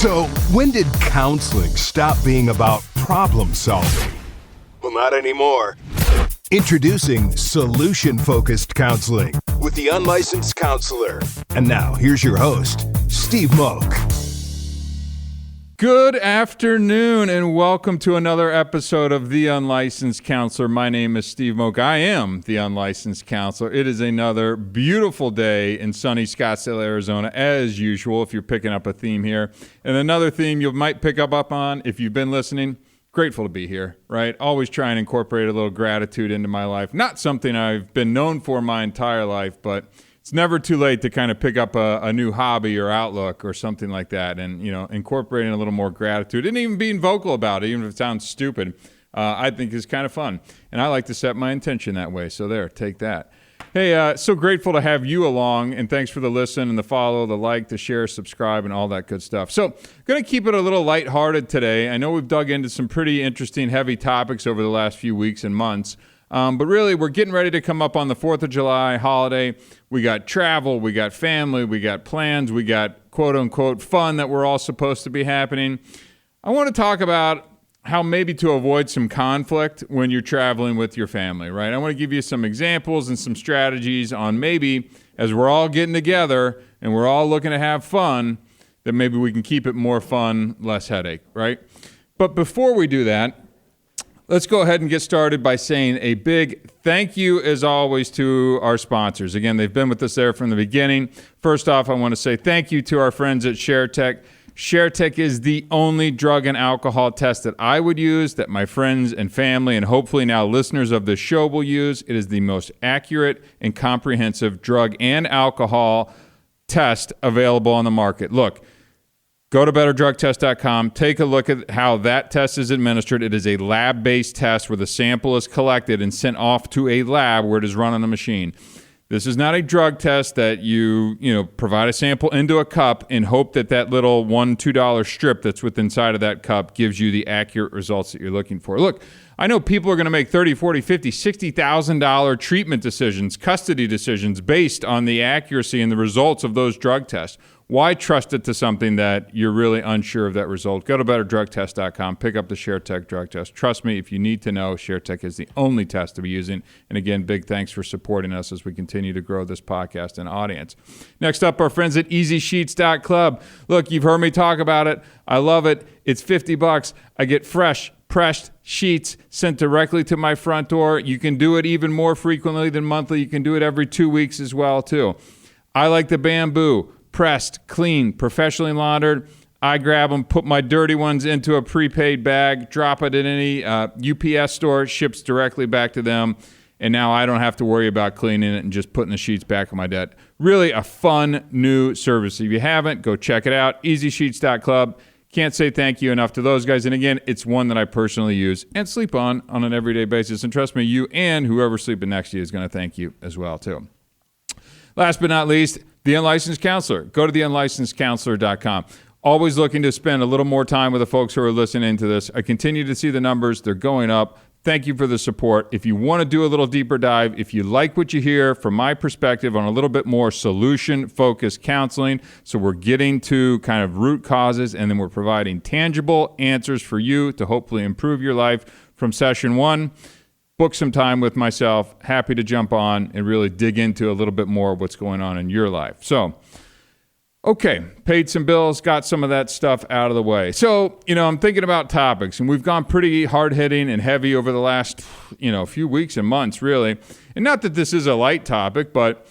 So, when did counseling stop being about problem solving? Well, not anymore. Introducing solution-focused counseling with the Unlicensed Counselor. And now, here's your host, Steve Moak. Good afternoon and welcome to another episode of The Unlicensed Counselor. My name is Steve Moak. I am The Unlicensed Counselor. It is another beautiful day in sunny Scottsdale, Arizona, as usual, if you're picking up a theme here. And another theme you might pick up on if you've been listening, grateful to be here, right? Always try and incorporate a little gratitude into my life. Not something I've been known for my entire life, but it's never too late to kind of pick up a new hobby or outlook or something like that and, you know, incorporating a little more gratitude and even being vocal about it, even if it sounds stupid, I think is kind of fun. And I like to set my intention that way. So there, take that. Hey, so grateful to have you along, and thanks for the listen and the follow, the like, the share, subscribe, and all that good stuff. So going to keep it a little lighthearted today. I know we've dug into some pretty interesting, heavy topics over the last few weeks and months. But really, we're getting ready to come up on the 4th of July holiday. We got travel, we got family, we got plans, we got quote-unquote fun that we're all supposed to be happening. I want to talk about how maybe to avoid some conflict when you're traveling with your family, right? I want to give you some examples and some strategies on maybe, as we're all getting together and we're all looking to have fun, that maybe we can keep it more fun, less headache, right? But before we do that, let's go ahead and get started by saying a big thank you, as always, to our sponsors. Again, they've been with us there from the beginning. First off, I want to say thank you to our friends at ShareTech. ShareTech is the only drug and alcohol test that I would use, that my friends and family and hopefully now listeners of the show will use. It is the most accurate and comprehensive drug and alcohol test available on the market. Look, go to betterdrugtest.com. Take a look at how that test is administered. It is a lab-based test where the sample is collected and sent off to a lab where it is run on a machine. This is not a drug test that you provide a sample into a cup and hope that that little $1, $2 strip that's within inside of that cup gives you the accurate results that you're looking for. Look, I know people are going to make $30, $40, $50, $60,000 treatment decisions, custody decisions based on the accuracy and the results of those drug tests. Why trust it to something that you're really unsure of that result? Go to betterdrugtest.com, pick up the ShareTech drug test. Trust me, if you need to know, ShareTech is the only test to be using. And again, big thanks for supporting us as we continue to grow this podcast and audience. Next up, our friends at EasySheets.club. Look, you've heard me talk about it. I love it. It's $50. I get fresh, pressed sheets sent directly to my front door. You can do it even more frequently than monthly. You can do it every 2 weeks as well, too. I like the bamboo. Pressed, clean, professionally laundered. I grab them, put my dirty ones into a prepaid bag, drop it in any UPS store, ships directly back to them, and now I don't have to worry about cleaning it and just putting the sheets back on my bed. Really a fun new service. If you haven't, go check it out, EasySheets.club. Can't say thank you enough to those guys. And again, it's one that I personally use and sleep on an everyday basis. And trust me, you and whoever's sleeping next to you is going to thank you as well, too. Last but not least, The Unlicensed Counselor. Go to theunlicensedcounselor.com. Always looking to spend a little more time with the folks who are listening to this. I continue to see the numbers. They're going up. Thank you for the support. If you want to do a little deeper dive, if you like what you hear from my perspective on a little bit more solution-focused counseling, so we're getting to kind of root causes, and then we're providing tangible answers for you to hopefully improve your life from session one, book some time with myself. Happy to jump on and really dig into a little bit more of what's going on in your life. So, okay, paid some bills, got some of that stuff out of the way. So, I'm thinking about topics, and we've gone pretty hard-hitting and heavy over the last, few weeks and months, really. And not that this is a light topic, but,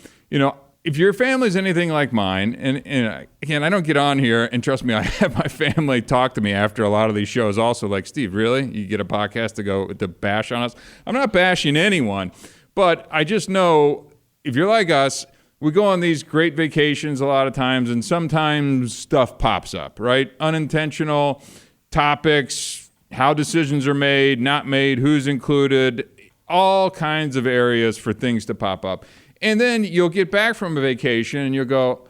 if your family's anything like mine, and again, I don't get on here, and trust me, I have my family talk to me after a lot of these shows also, like, Steve, really? You get a podcast to bash on us? I'm not bashing anyone, but I just know if you're like us, we go on these great vacations a lot of times, and sometimes stuff pops up, right? Unintentional topics, how decisions are made, not made, who's included, all kinds of areas for things to pop up. And then you'll get back from a vacation and you'll go,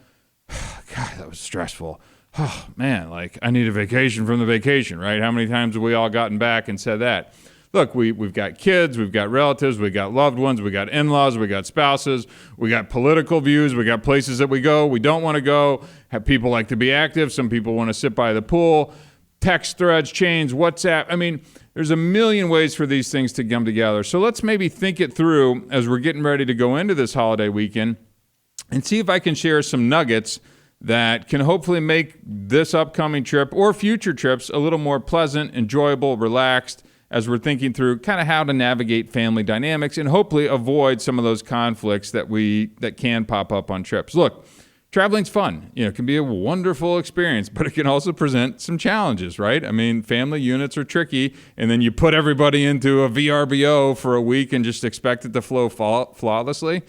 God, that was stressful. Oh, man, I need a vacation from the vacation, right? How many times have we all gotten back and said that? look, we've got kids, we've got relatives, we've got loved ones, we got in-laws, we got spouses, we got political views, we got places that we don't want to go. Have people like to be active. Some people want to sit by the pool. Text threads, chains, WhatsApp. I mean, there's a million ways for these things to come together. So let's maybe think it through as we're getting ready to go into this holiday weekend and see if I can share some nuggets that can hopefully make this upcoming trip or future trips a little more pleasant, enjoyable, relaxed as we're thinking through kind of how to navigate family dynamics and hopefully avoid some of those conflicts that can pop up on trips. Look, traveling's fun. It can be a wonderful experience, but it can also present some challenges, right? I mean, family units are tricky, and then you put everybody into a VRBO for a week and just expect it to flow flawlessly.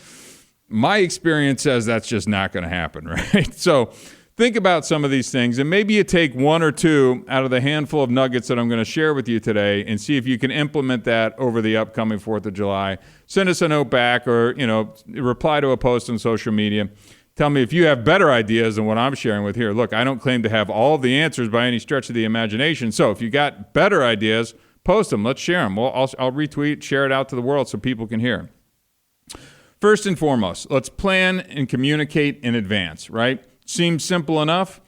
My experience says that's just not going to happen, right? So think about some of these things, and maybe you take one or two out of the handful of nuggets that I'm going to share with you today and see if you can implement that over the upcoming 4th of July. Send us a note back or, reply to a post on social media. Tell me if you have better ideas than what I'm sharing with here. Look, I don't claim to have all the answers by any stretch of the imagination. So if you got better ideas, post them. Let's share them. I'll retweet, share it out to the world so people can hear. First and foremost, let's plan and communicate in advance, right? Seems simple enough.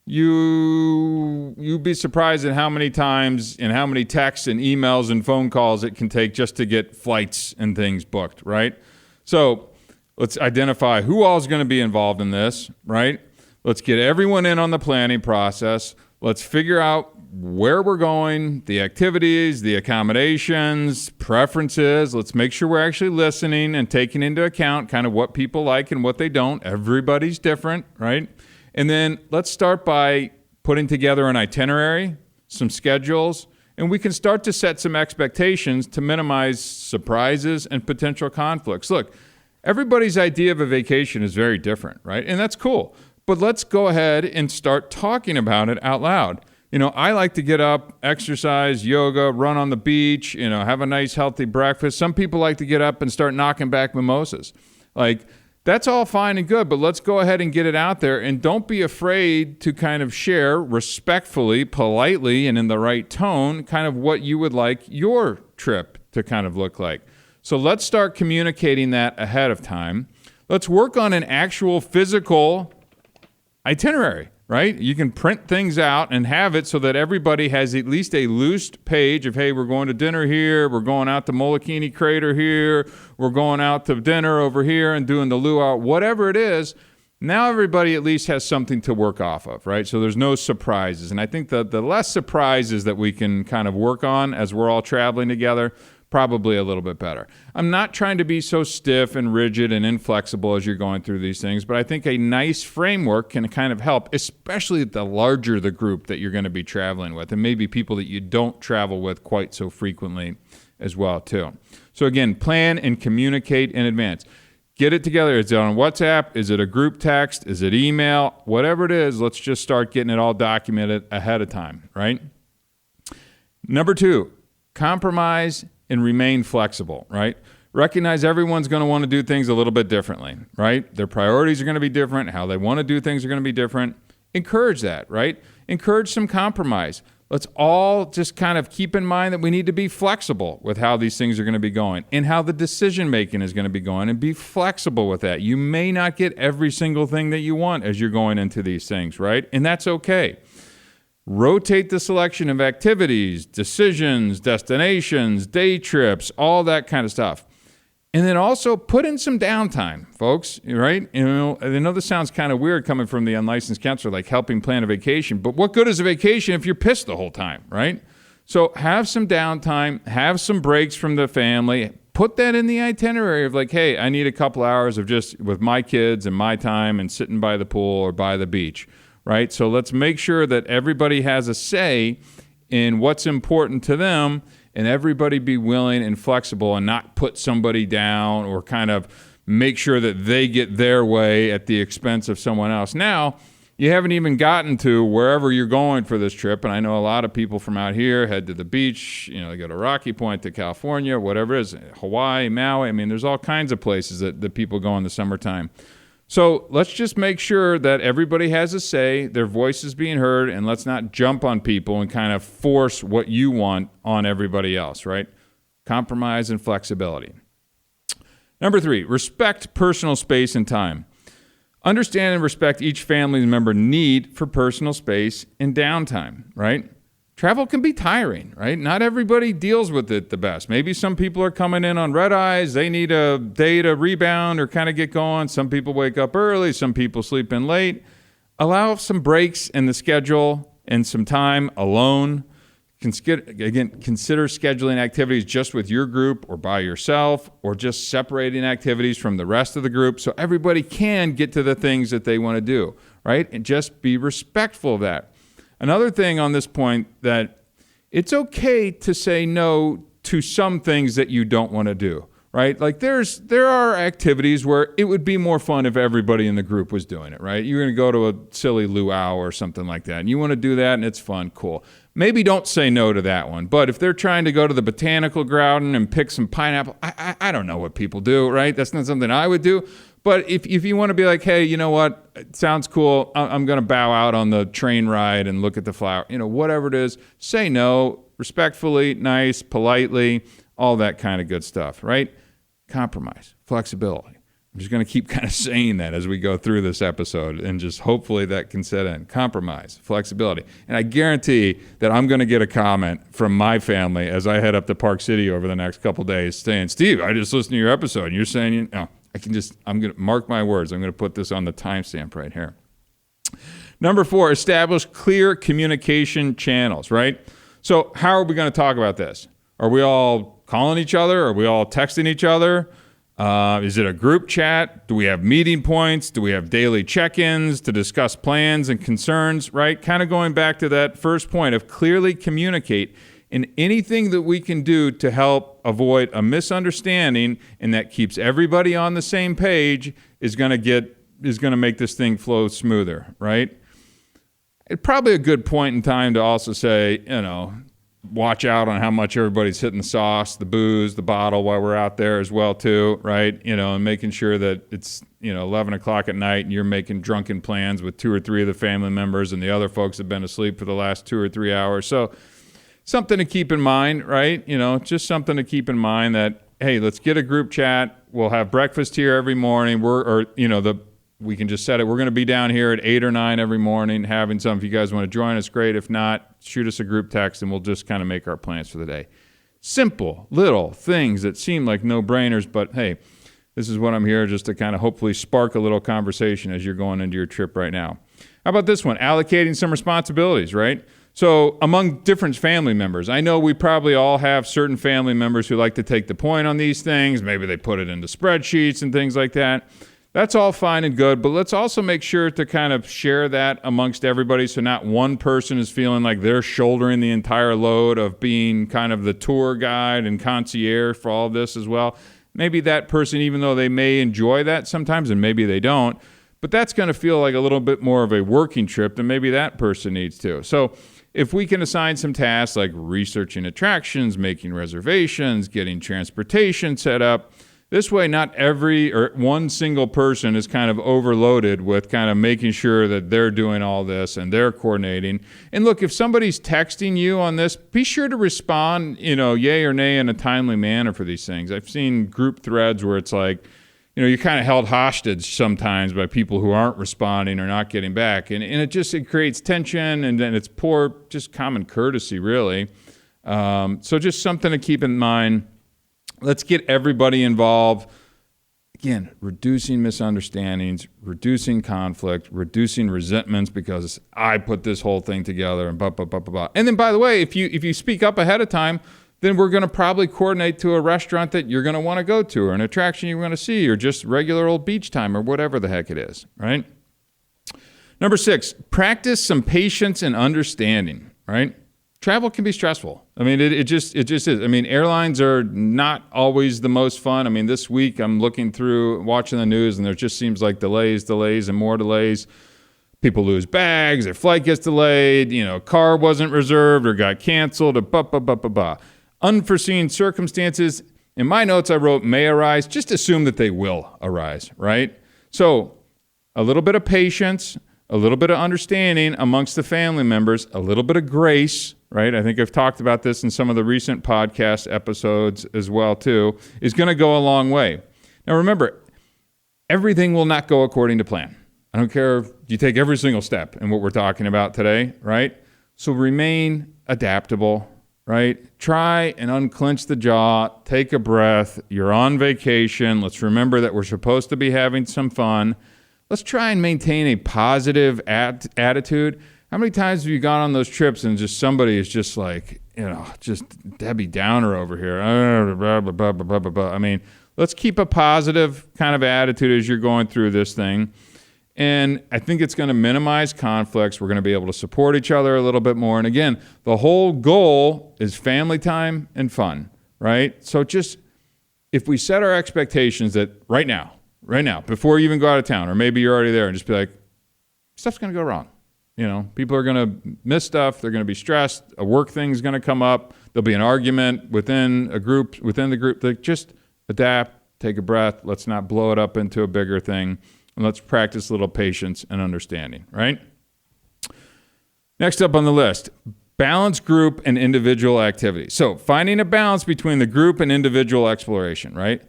You'd be surprised at how many times and how many texts and emails and phone calls it can take just to get flights and things booked, right? So let's identify who all is going to be involved in this, right? Let's get everyone in on the planning process. Let's figure out where we're going, the activities, the accommodations, preferences. Let's make sure we're actually listening and taking into account kind of what people like and what they don't. Everybody's different, right? And then let's start by putting together an itinerary, some schedules, and we can start to set some expectations to minimize surprises and potential conflicts. Look, everybody's idea of a vacation is very different, right? And that's cool. But let's go ahead and start talking about it out loud. I like to get up, exercise, yoga, run on the beach, have a nice healthy breakfast. Some people like to get up and start knocking back mimosas. That's all fine and good, but let's go ahead and get it out there. And don't be afraid to kind of share respectfully, politely, and in the right tone, kind of what you would like your trip to kind of look like. So let's start communicating that ahead of time. Let's work on an actual physical itinerary, right? You can print things out and have it so that everybody has at least a loose page of, hey, we're going to dinner here, we're going out to Molokini Crater here, we're going out to dinner over here and doing the luau, whatever it is. Now everybody at least has something to work off of, right? So there's no surprises. And I think the less surprises that we can kind of work on as we're all traveling together, probably a little bit better. I'm not trying to be so stiff and rigid and inflexible as you're going through these things, but I think a nice framework can kind of help, especially the larger the group that you're going to be traveling with, and maybe people that you don't travel with quite so frequently as well, too. So again, plan and communicate in advance. Get it together. Is it on WhatsApp? Is it a group text? Is it email? Whatever it is, let's just start getting it all documented ahead of time, right? Number 2, compromise and remain flexible, right? Recognize everyone's going to want to do things a little bit differently, right? Their priorities are going to be different. How they want to do things are going to be different. Encourage that, right? Encourage some compromise. Let's all just kind of keep in mind that we need to be flexible with how these things are going to be going and how the decision making is going to be going, and be flexible with that. You may not get every single thing that you want as you're going into these things, right? And that's okay. Rotate the selection of activities, decisions, destinations, day trips, all that kind of stuff. And then also put in some downtime, folks, right? I know this sounds kind of weird coming from the unlicensed counselor, like helping plan a vacation, but what good is a vacation if you're pissed the whole time, right? So have some downtime, have some breaks from the family, put that in the itinerary of like, hey, I need a couple hours of just with my kids and my time and sitting by the pool or by the beach. Right? So let's make sure that everybody has a say in what's important to them, and everybody be willing and flexible and not put somebody down or kind of make sure that they get their way at the expense of someone else. Now, you haven't even gotten to wherever you're going for this trip, and I know a lot of people from out here head to the beach, they go to Rocky Point, to California, whatever it is, Hawaii, Maui. I mean, there's all kinds of places that people go in the summertime. So let's just make sure that everybody has a say, their voice is being heard, and let's not jump on people and kind of force what you want on everybody else, right? Compromise and flexibility. Number 3, respect personal space and time. Understand and respect each family member need for personal space and downtime, right? Travel can be tiring, right? Not everybody deals with it the best. Maybe some people are coming in on red eyes. They need a day to rebound or kind of get going. Some people wake up early. Some people sleep in late. Allow some breaks in the schedule and some time alone. Consider scheduling activities just with your group or by yourself, or just separating activities from the rest of the group so everybody can get to the things that they want to do, right? And just be respectful of that. Another thing on this point, that it's okay to say no to some things that you don't want to do, right? Like there are activities where it would be more fun if everybody in the group was doing it, right? You're going to go to a silly luau or something like that, and you want to do that, and it's fun, cool. Maybe don't say no to that one. But if they're trying to go to the botanical garden and pick some pineapple, I don't know what people do, right? That's not something I would do. But if you want to be like, hey, you know what? It sounds cool. I'm going to bow out on the train ride and look at the flower. Whatever it is, say no, respectfully, nice, politely, all that kind of good stuff, right? Compromise, flexibility. I'm just going to keep kind of saying that as we go through this episode, and just hopefully that can set in. Compromise, flexibility. And I guarantee that I'm going to get a comment from my family as I head up to Park City over the next couple days saying, Steve, I just listened to your episode, and you're saying, I'm going to mark my words. I'm going to put this on the timestamp right here. Number 4, establish clear communication channels, right? So how are we going to talk about this? Are we all calling each other? Are we all texting each other? Is it a group chat? Do we have meeting points? Do we have daily check-ins to discuss plans and concerns, right? Kind of going back to that first point of clearly communicate in anything that we can do to help avoid a misunderstanding and that keeps everybody on the same page is going to make this thing flow smoother, right? It's probably a good point in time to also say, watch out on how much everybody's hitting the sauce, the booze, the bottle while we're out there as well too, right? And making sure that it's, 11 o'clock at night and you're making drunken plans with 2 or 3 of the family members and the other folks have been asleep for the last 2 or 3 hours. So something to keep in mind, right? Just something to keep in mind that, hey, let's get a group chat. We'll have breakfast here every morning. We can just set it. We're going to be down here at 8 or 9 every morning having some. If you guys want to join us, great. If not, shoot us a group text and we'll just kind of make our plans for the day. Simple, little things that seem like no-brainers, but hey, this is what I'm here just to kind of hopefully spark a little conversation as you're going into your trip right now. How about this one? Allocating some responsibilities, right? So among different family members, I know we probably all have certain family members who like to take the point on these things. Maybe they put it into spreadsheets and things like that. That's all fine and good, but let's also make sure to kind of share that amongst everybody so not one person is feeling like they're shouldering the entire load of being kind of the tour guide and concierge for all of this as well. Maybe that person, even though they may enjoy that sometimes, and maybe they don't, but that's going to feel like a little bit more of a working trip than maybe that person needs to. So if we can assign some tasks like researching attractions, making reservations, getting transportation set up, this way, not one single person is kind of overloaded with kind of making sure that they're doing all this and they're coordinating. And look, if somebody's texting you on this, be sure to respond, yay or nay in a timely manner for these things. I've seen group threads where it's like, you're kind of held hostage sometimes by people who aren't responding or not getting back. And it creates tension, and then it's poor, just common courtesy, really. So just something to keep in mind. Let's get everybody involved. Again, reducing misunderstandings, reducing conflict, reducing resentments because I put this whole thing together and blah, blah, blah, blah, blah. And then, by the way, if you speak up ahead of time, then we're going to probably coordinate to a restaurant that you're going to want to go to or an attraction you're going to see or just regular old beach time or whatever the heck it is, right? Number 6, practice some patience and understanding, right? Travel can be stressful. I mean, it just is. I mean, airlines are not always the most fun. I mean, this week I'm looking through, watching the news, and there just seems like delays, and more delays. People lose bags, their flight gets delayed, car wasn't reserved or got canceled, Unforeseen circumstances. In my notes, I wrote may arise. Just assume that they will arise, right? So a little bit of patience, a little bit of understanding amongst the family members, a little bit of grace, right? I think I've talked about this in some of the recent podcast episodes as well, too, is going to go a long way. Now, remember, everything will not go according to plan. I don't care if you take every single step in what we're talking about today, right? So remain adaptable, right? Try and unclench the jaw, take a breath. You're on vacation. Let's remember that we're supposed to be having some fun. Let's try and maintain a positive attitude. How many times have you gone on those trips and just somebody is just like, just Debbie Downer over here? I mean, let's keep a positive kind of attitude as you're going through this thing. And I think it's going to minimize conflicts. We're going to be able to support each other a little bit more. And again, the whole goal is family time and fun, right? So just if we set our expectations that right now, before you even go out of town, or maybe you're already there, and just be like, stuff's going to go wrong. People are going to miss stuff. They're going to be stressed. A work thing's going to come up. There'll be an argument within the group. Like, just adapt, take a breath. Let's not blow it up into a bigger thing. And let's practice a little patience and understanding, right? Next up on the list, balance group and individual activity. So finding a balance between the group and individual exploration, right?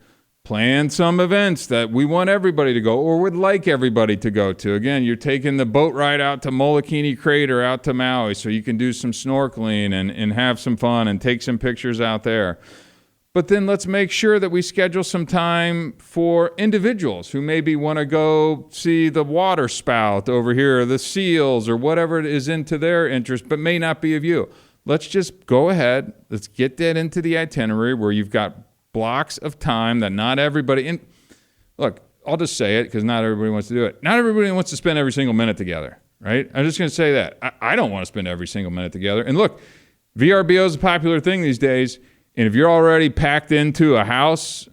Plan some events that we want everybody to go or would like everybody to go to. Again, you're taking the boat ride out to Molokini Crater, out to Maui, so you can do some snorkeling and have some fun and take some pictures out there. But then let's make sure that we schedule some time for individuals who maybe want to go see the water spout over here, or the seals, or whatever it is into their interest, but may not be of you. Let's just go ahead. Let's get that into the itinerary where you've got blocks of time that not everybody, and look, I'll just say it because not everybody wants to do it. Not everybody wants to spend every single minute together, right? I'm just going to say that. I don't want to spend every single minute together. And look, VRBO is a popular thing these days. And if you're already packed into a house,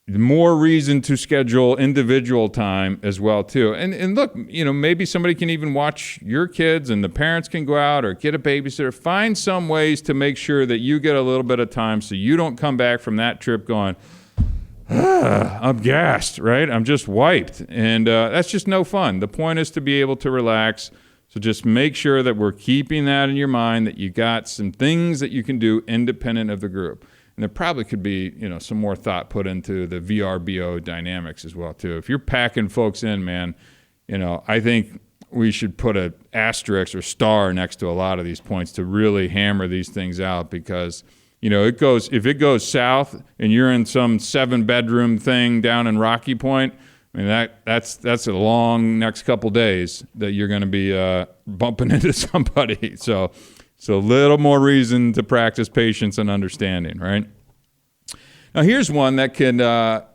more reason to schedule individual time as well, too. And look, maybe somebody can even watch your kids and the parents can go out or get a babysitter. Find some ways to make sure that you get a little bit of time so you don't come back from that trip going, I'm gassed, right? I'm just wiped. And that's just no fun. The point is to be able to relax. So just make sure that we're keeping that in your mind, that you got some things that you can do independent of the group. And there probably could be, some more thought put into the VRBO dynamics as well, too. If you're packing folks in, man, I think we should put an asterisk or star next to a lot of these points to really hammer these things out because, if it goes south and you're in some 7-bedroom thing down in Rocky Point, I mean, that's a long next couple days that you're going to be bumping into somebody. So a little more reason to practice patience and understanding, right? Now, here's one that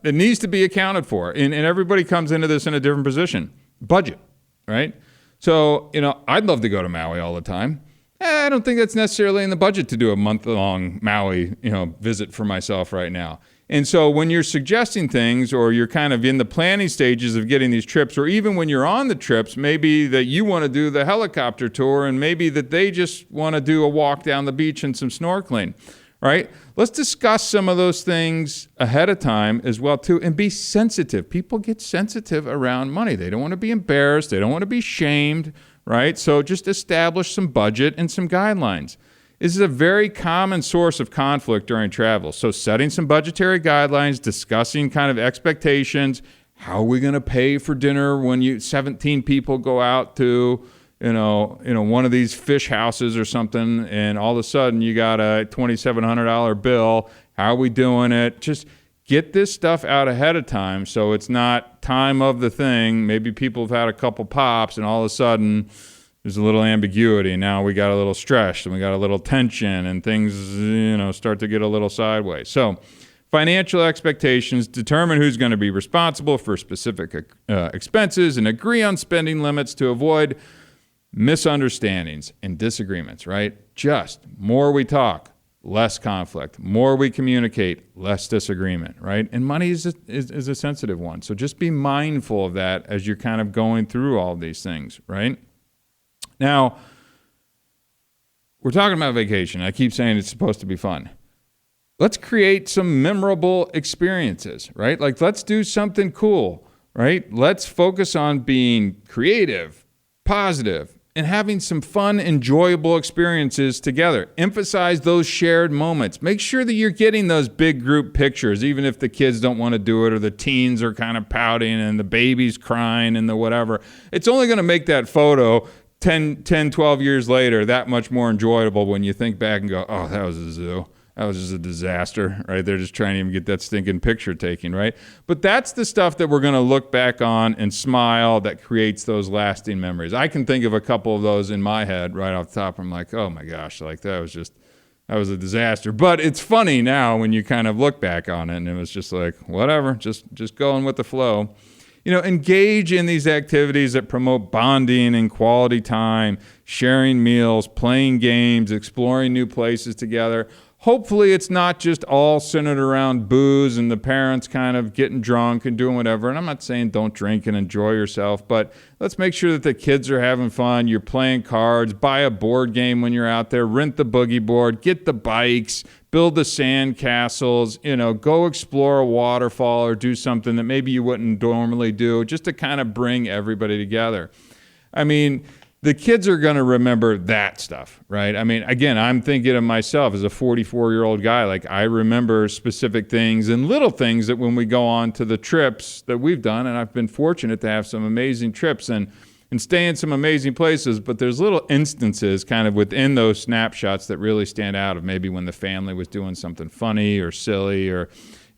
it needs to be accounted for, and everybody comes into this in a different position. Budget, right? So, I'd love to go to Maui all the time. I don't think that's necessarily in the budget to do a month-long Maui, visit for myself right now. And so when you're suggesting things or you're kind of in the planning stages of getting these trips, or even when you're on the trips, maybe that you want to do the helicopter tour and maybe that they just want to do a walk down the beach and some snorkeling, right? Let's discuss some of those things ahead of time as well, too, and be sensitive. People get sensitive around money. They don't want to be embarrassed. They don't want to be shamed, right? So just establish some budget and some guidelines. This is a very common source of conflict during travel. So setting some budgetary guidelines, discussing kind of expectations, how are we going to pay for dinner when 17 people go out to, one of these fish houses or something, and all of a sudden you got a $2,700 bill. How are we doing it? Just get this stuff out ahead of time so it's not time of the thing. Maybe people have had a couple pops and all of a sudden there's a little ambiguity. Now we got a little stress and we got a little tension and things, start to get a little sideways. So financial expectations, determine who's going to be responsible for specific expenses and agree on spending limits to avoid misunderstandings and disagreements, right? Just more we talk, less conflict. More we communicate, less disagreement, right? And money is a sensitive one. So just be mindful of that as you're kind of going through all these things, right? Now, we're talking about vacation. I keep saying it's supposed to be fun. Let's create some memorable experiences, right? Like, let's do something cool, right? Let's focus on being creative, positive, and having some fun, enjoyable experiences together. Emphasize those shared moments. Make sure that you're getting those big group pictures, even if the kids don't want to do it or the teens are kind of pouting and the baby's crying and the whatever. It's only going to make that photo 10, 12 years later that much more enjoyable when you think back and go, oh, that was a zoo. That was just a disaster, right? They're just trying to even get that stinking picture taken, right? But that's the stuff that we're going to look back on and smile that creates those lasting memories. I can think of a couple of those in my head right off the top. I'm like, oh my gosh, like that was a disaster. But it's funny now when you kind of look back on it and it was just like, whatever, just going with the flow. Engage in these activities that promote bonding and quality time, sharing meals, playing games, exploring new places together. Hopefully it's not just all centered around booze and the parents kind of getting drunk and doing whatever. And I'm not saying don't drink and enjoy yourself, but let's make sure that the kids are having fun. You're playing cards, buy a board game when you're out there, rent the boogie board, get the bikes, build the sand castles, go explore a waterfall or do something that maybe you wouldn't normally do just to kind of bring everybody together. I mean, the kids are going to remember that stuff, right? I mean, again, I'm thinking of myself as a 44-year-old guy. Like, I remember specific things and little things that when we go on to the trips that we've done, and I've been fortunate to have some amazing trips and stay in some amazing places, but there's little instances kind of within those snapshots that really stand out of maybe when the family was doing something funny or silly or,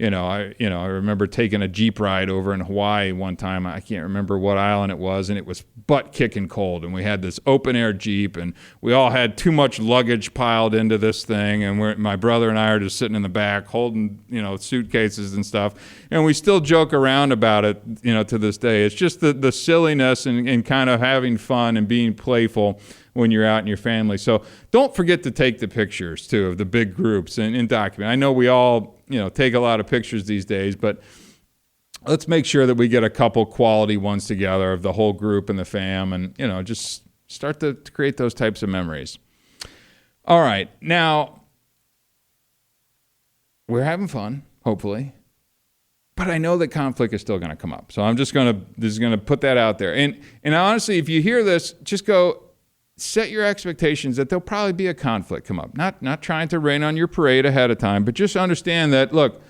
I remember taking a Jeep ride over in Hawaii one time. I can't remember what island it was, and it was butt kicking cold. And we had this open air Jeep, and we all had too much luggage piled into this thing. And my brother and I are just sitting in the back holding, suitcases and stuff. And we still joke around about it, to this day. It's just the silliness and kind of having fun and being playful when you're out in your family. So don't forget to take the pictures too of the big groups and document. I know we all, take a lot of pictures these days, but let's make sure that we get a couple quality ones together of the whole group and the fam and, just start to create those types of memories. All right. Now, we're having fun, hopefully, but I know that conflict is still going to come up. So I'm just going to put that out there. And honestly, if you hear this, just go, set your expectations that there'll probably be a conflict come up. Not trying to rain on your parade ahead of time, but just understand that, look,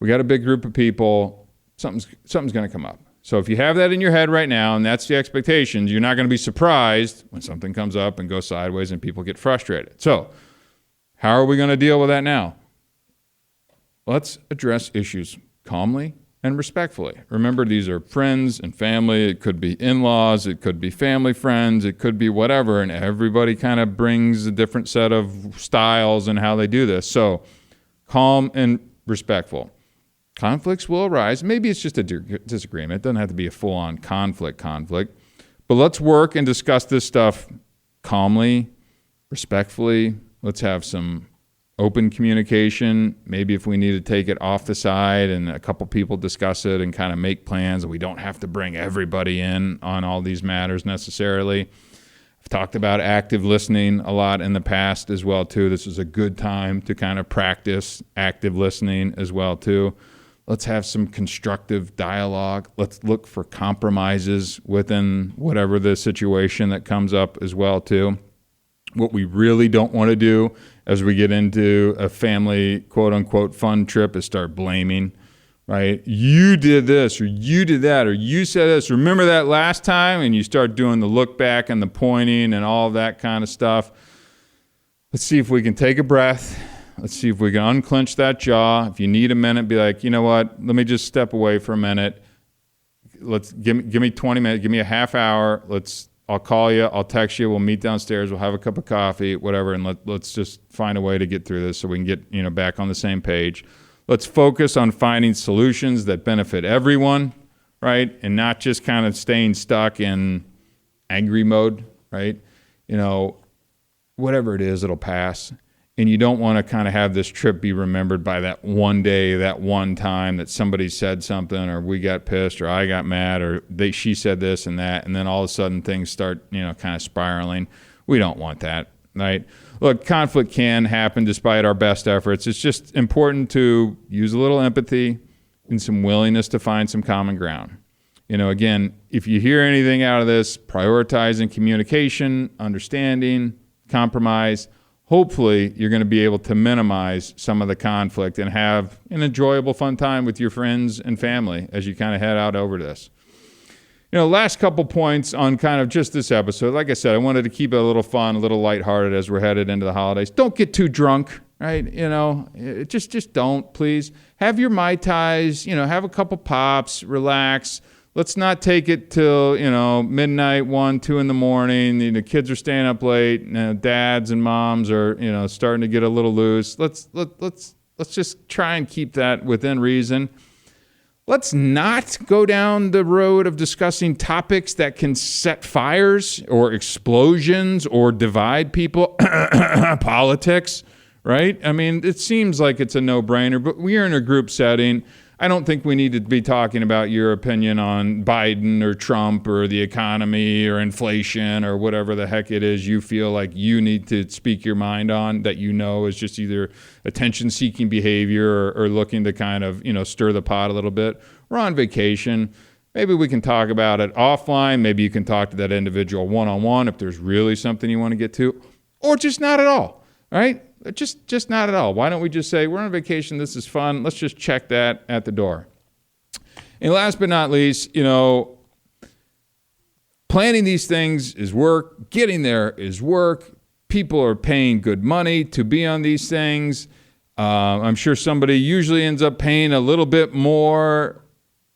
we got a big group of people, something's going to come up. So if you have that in your head right now, and that's the expectations, you're not going to be surprised when something comes up and goes sideways and people get frustrated. So how are we going to deal with that now? Let's address issues calmly and respectfully. Remember, these are friends and family. It could be in-laws. It could be family friends. It could be whatever. And everybody kind of brings a different set of styles and how they do this. So calm and respectful. Conflicts will arise. Maybe it's just a disagreement. It doesn't have to be a full-on conflict. But let's work and discuss this stuff calmly, respectfully. Let's have some open communication. Maybe if we need to take it off the side and a couple people discuss it and kind of make plans, we don't have to bring everybody in on all these matters necessarily. I've talked about active listening a lot in the past as well too. This is a good time to kind of practice active listening as well too. Let's have some constructive dialogue. Let's look for compromises within whatever the situation that comes up as well too. What we really don't want to do as we get into a family quote-unquote fun trip is start blaming, right? You did this or you did that or you said this. Remember that last time? And you start doing the look back and the pointing and all that kind of stuff. Let's see if we can take a breath. Let's see if we can unclench that jaw. If you need a minute, be like, you know what? Let me just step away for a minute. Let's give me 20 minutes. Give me a half hour. I'll call you. I'll text you. We'll meet downstairs. We'll have a cup of coffee, whatever, and let's just find a way to get through this so we can get back on the same page. Let's focus on finding solutions that benefit everyone, right, and not just kind of staying stuck in angry mode, right? Whatever it is, it'll pass. And you don't want to kind of have this trip be remembered by that one day, that one time that somebody said something or we got pissed or I got mad or she said this and that, and then all of a sudden things start, kind of spiraling. We don't want that, right? Look, conflict can happen despite our best efforts. It's just important to use a little empathy and some willingness to find some common ground. Again, if you hear anything out of this, prioritizing communication, understanding, compromise, hopefully you're going to be able to minimize some of the conflict and have an enjoyable, fun time with your friends and family as you kind of head out over this. Last couple points on kind of just this episode. Like I said, I wanted to keep it a little fun, a little lighthearted as we're headed into the holidays. Don't get too drunk, right? Just don't, please. Have your Mai Tais, have a couple pops, relax. Let's not take it till, midnight, 1, 2 in the morning. The kids are staying up late. Dads and moms are, starting to get a little loose. Let's just try and keep that within reason. Let's not go down the road of discussing topics that can set fires or explosions or divide people. Politics, right? I mean, it seems like it's a no-brainer, but we are in a group setting. I don't think we need to be talking about your opinion on Biden or Trump or the economy or inflation or whatever the heck it is you feel like you need to speak your mind on that is just either attention-seeking behavior or looking to kind of, stir the pot a little bit. We're on vacation. Maybe we can talk about it offline. Maybe you can talk to that individual one-on-one if there's really something you want to get to, or just not at all, right? Just not at all. Why don't we just say, we're on vacation, this is fun, let's just check that at the door. And last but not least, planning these things is work, getting there is work, people are paying good money to be on these things. I'm sure somebody usually ends up paying a little bit more.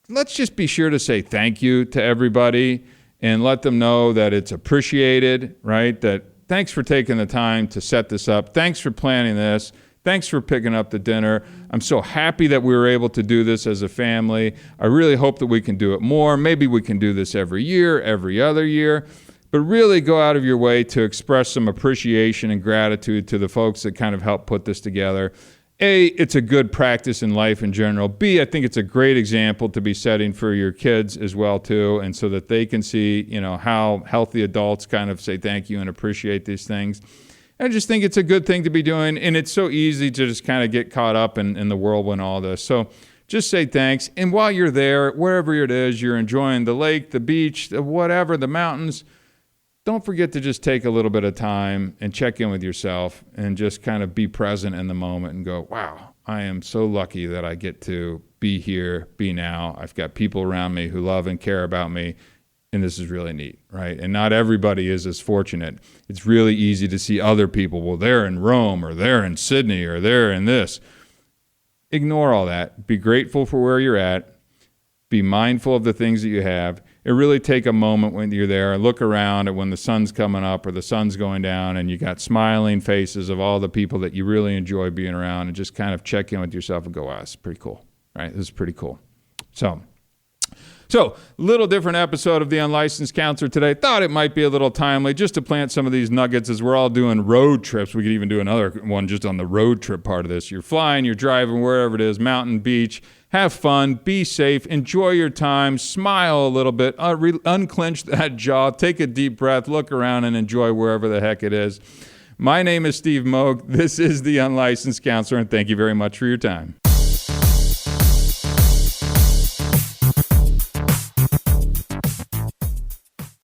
Let's just be sure to say thank you to everybody and let them know that it's appreciated, right? That thanks for taking the time to set this up. Thanks for planning this. Thanks for picking up the dinner. I'm so happy that we were able to do this as a family. I really hope that we can do it more. Maybe we can do this every year, every other year. But really go out of your way to express some appreciation and gratitude to the folks that kind of helped put this together. A, it's a good practice in life in general. B, I think it's a great example to be setting for your kids as well, too, and so that they can see, how healthy adults kind of say thank you and appreciate these things. I just think it's a good thing to be doing, and it's so easy to just kind of get caught up in the whirlwind, all this. So just say thanks, and while you're there, wherever it is, you're enjoying the lake, the beach, whatever, the mountains, don't forget to just take a little bit of time and check in with yourself and just kind of be present in the moment and go, wow, I am so lucky that I get to be here, be now. I've got people around me who love and care about me, and this is really neat, right? And not everybody is as fortunate. It's really easy to see other people, well, they're in Rome or they're in Sydney or they're in this. Ignore all that. Be grateful for where you're at. Be mindful of the things that you have. It really take a moment when you're there and look around at when the sun's coming up or the sun's going down and you got smiling faces of all the people that you really enjoy being around, and just kind of check in with yourself and go, wow, this is pretty cool, right? This is pretty cool. So, little different episode of The Unlicensed Counselor today. Thought it might be a little timely just to plant some of these nuggets as we're all doing road trips. We could even do another one just on the road trip part of this. You're flying, you're driving, wherever it is, mountain, beach. Have fun, be safe, enjoy your time, smile a little bit, unclench that jaw, take a deep breath, look around and enjoy wherever the heck it is. My name is Steve Moog. This is The Unlicensed Counselor, and thank you very much for your time.